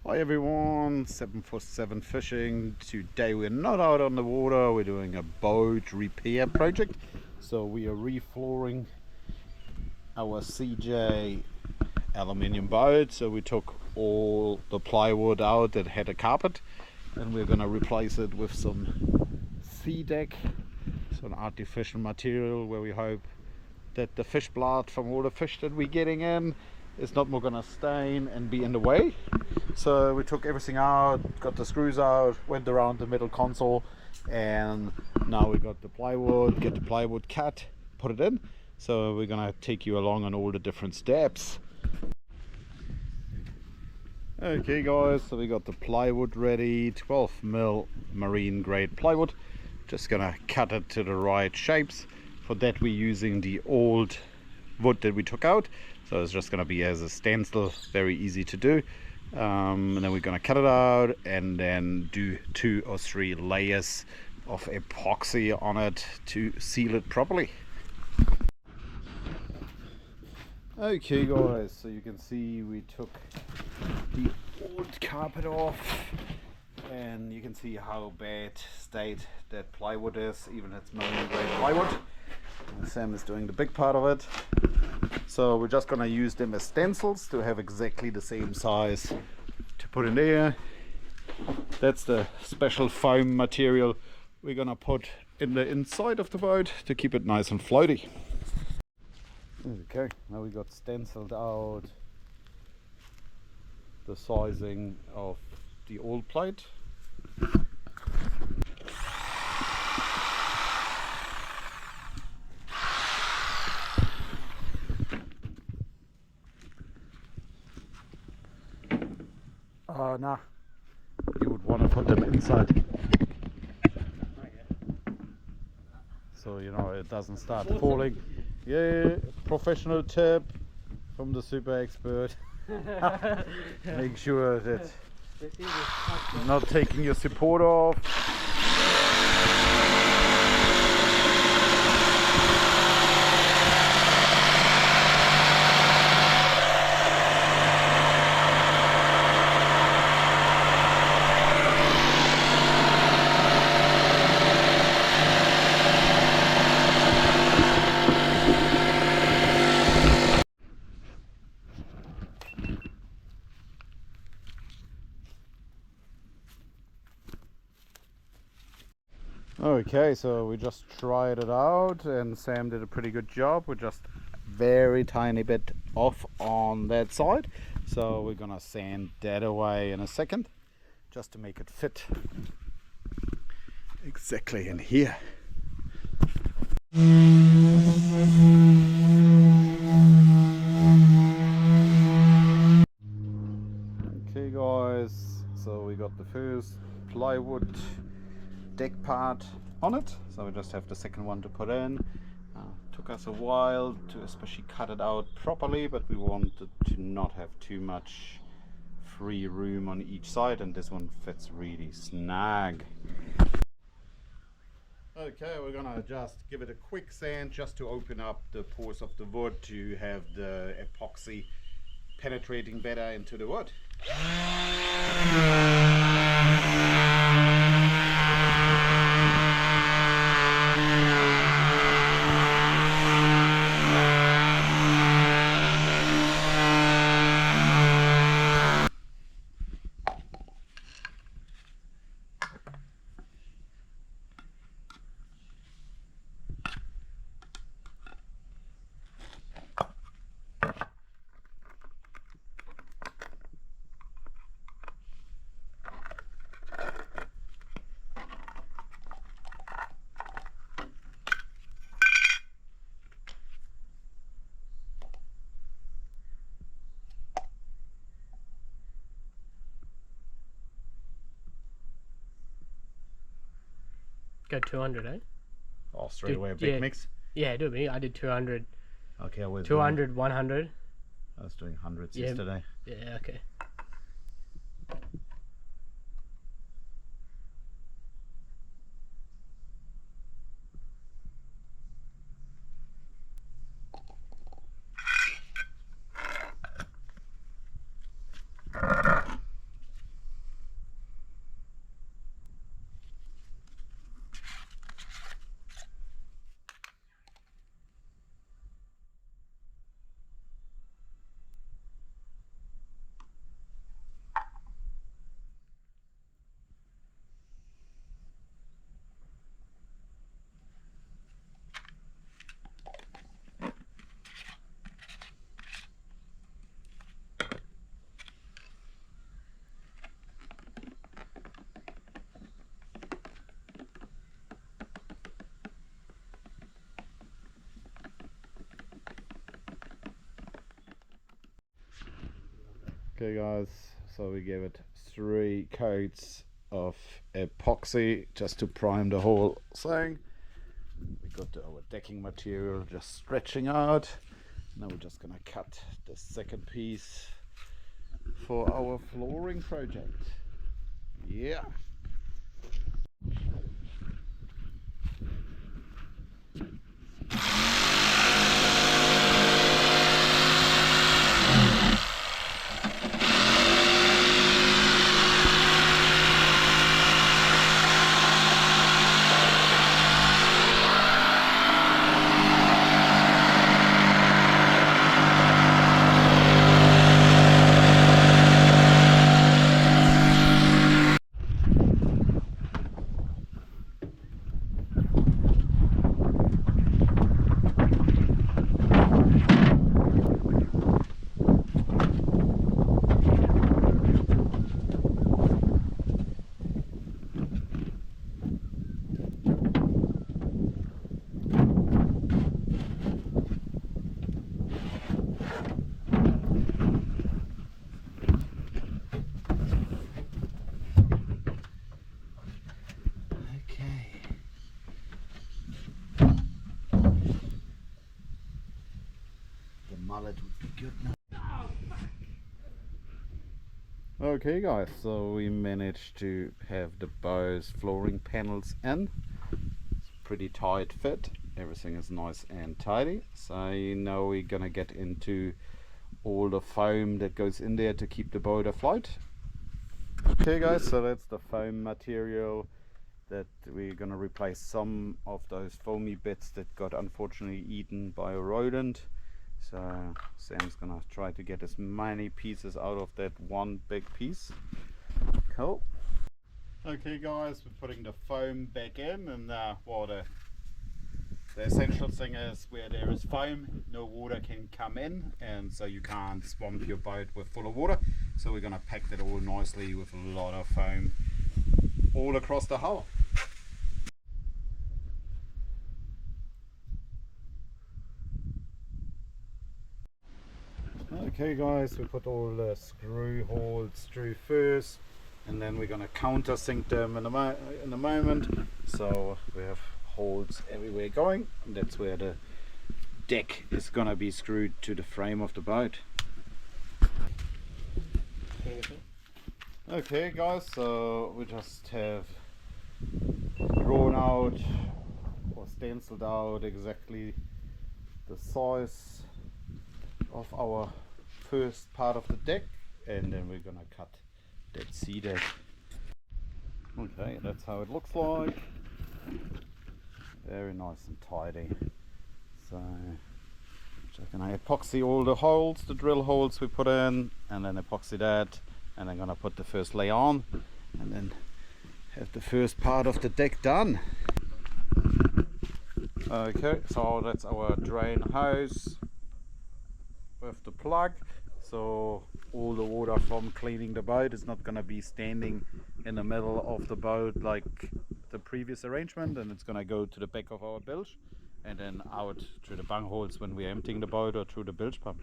Hi everyone, 747 Fishing. Today we're not out on the water, we're doing a boat repair project. So we are reflooring our CJ aluminium boat. So we took all the plywood out that had a carpet and we're gonna replace it with some SeaDek, so an artificial material where we hope that the fish blood from all the fish that we're getting in is not more gonna stain and be in the way. So we took everything out, got the screws out, went around the middle console, and now we got the plywood, get the plywood cut, put it in. So we're gonna take you along on all the different steps. Okay guys, so we got the plywood ready, 12mm marine grade plywood. Just gonna cut it to the right shapes. For that we're using the old wood that we took out, so it's just gonna be as a stencil, very easy to do. And then we're gonna cut it out and then do 2 or 3 layers of epoxy on it to seal it properly. Okay guys, so you can see we took the old carpet off and you can see how bad state that plywood is, even it's marine grade plywood. And Sam is doing the big part of it. So we're just gonna use them as stencils to have exactly the same size to put in there. That's the special foam material we're gonna put in the inside of the boat to keep it nice and floaty. Okay, now we got stenciled out the sizing of the old plate. Oh no, you would want to put them inside, so you know it doesn't start falling. Yeah, professional tip from the super expert. Make sure that you're not taking your support off. Okay, so we just tried it out and Sam did a pretty good job. We're just very tiny bit off on that side, so we're gonna sand that away in a second just to make it fit exactly in here. Okay guys, so we got the first plywood deck part on it, so we just have the second one to put in. Took us a while to especially cut it out properly, but we wanted to not have too much free room on each side, and this one fits really snag. Okay, we're gonna just give it a quick sand just to open up the pores of the wood to have the epoxy penetrating better into the wood. Go 200, eh? Oh, straight away a big mix? Yeah, do me. I did 200. Okay, I was 200, 100. I was doing hundreds yesterday. Yeah, okay. Okay guys, so we gave it 3 coats of epoxy just to prime the whole thing. We got our decking material just stretching out. Now we're just gonna cut the second piece for our flooring project. Yeah. Mullet would be good now. Okay guys, so we managed to have the Bose flooring panels in. It's pretty tight fit, everything is nice and tidy. So now we're gonna get into all the foam that goes in there to keep the boat afloat. Okay guys, so that's the foam material that we're gonna replace some of those foamy bits that got unfortunately eaten by a rodent. So Sam's gonna try to get as many pieces out of that one big piece. Cool. Okay guys, we're putting the foam back in, and well, the essential thing is where there is foam, no water can come in, and so you can't swamp your boat with full of water. So we're gonna pack that all nicely with a lot of foam all across the hull. Okay guys, we put all the screw holes through first, and then we're gonna countersink them in a moment. So we have holes everywhere going, and that's where the deck is gonna be screwed to the frame of the boat. Okay guys, so we just have drawn out or stenciled out exactly the size of our first part of the deck, and then we're gonna cut that SeaDek. Okay, that's how it looks like. Very nice and tidy. So just gonna epoxy all the holes, the drill holes we put in, and then epoxy that, and I'm gonna put the first layer on, and then have the first part of the deck done. Okay, so that's our drain hose with the plug, so all the water from cleaning the boat is not going to be standing in the middle of the boat like the previous arrangement, and it's going to go to the back of our bilge and then out through the bung holes when we're emptying the boat or through the bilge pump.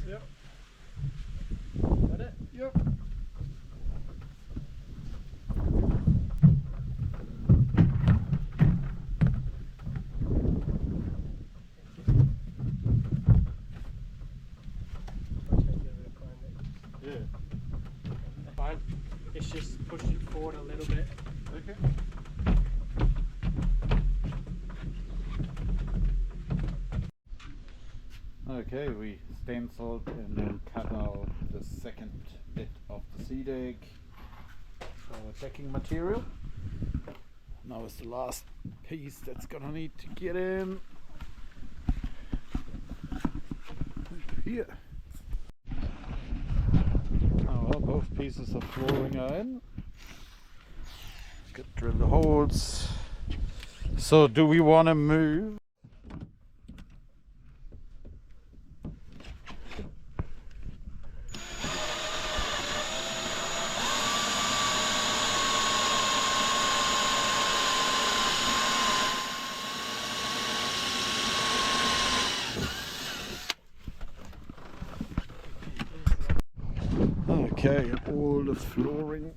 Yep. Got it? Yep. Fine. Let's just push it forward a little bit. Okay. Okay, we stenciled and then cut out the second bit of the SeaDek, our decking material. Now is the last piece that's gonna need to get in. Here. Oh, well, both pieces of flooring are in. Let's drill the holes. So do we want to move? Okay, all the flooring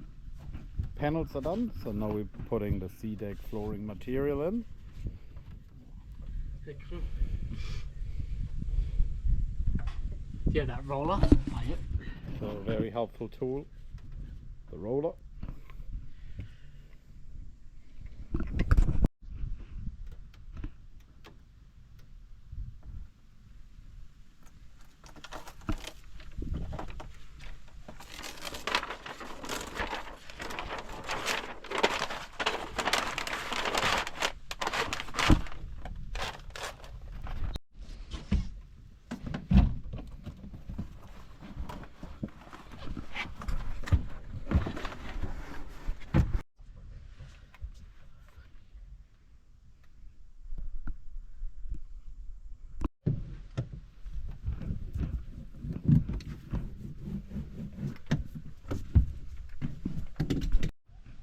panels are done, so now we're putting the SeaDek flooring material in. Okay, cool. Yeah, that roller. Buy it. So a very helpful tool, the roller.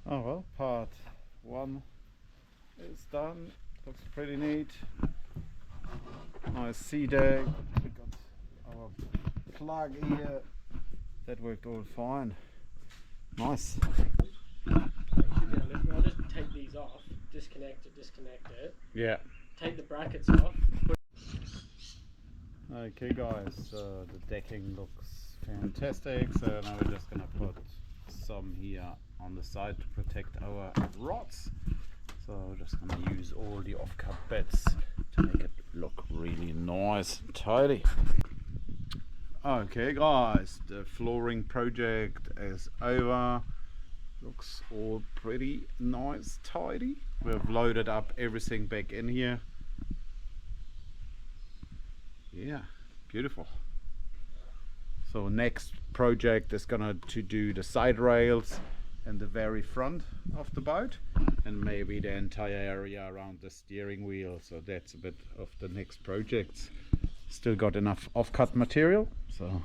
Oh well, part one is done. Looks pretty neat. Nice SeaDek. We got our plug here. That worked all fine. Nice. I'll just take these off, disconnect it, Yeah. take the brackets off. Okay guys, so the decking looks fantastic. So now we're just gonna put some here on the side to protect our rods. So we're just gonna use all the off-cut bits to make it look really nice and tidy. Okay guys, the flooring project is over. Looks all pretty nice, tidy. We've loaded up everything back in here. Yeah, beautiful. So next project is gonna to do the side rails and the very front of the boat, and maybe the entire area around the steering wheel. So that's a bit of the next projects. Still got enough off-cut material, so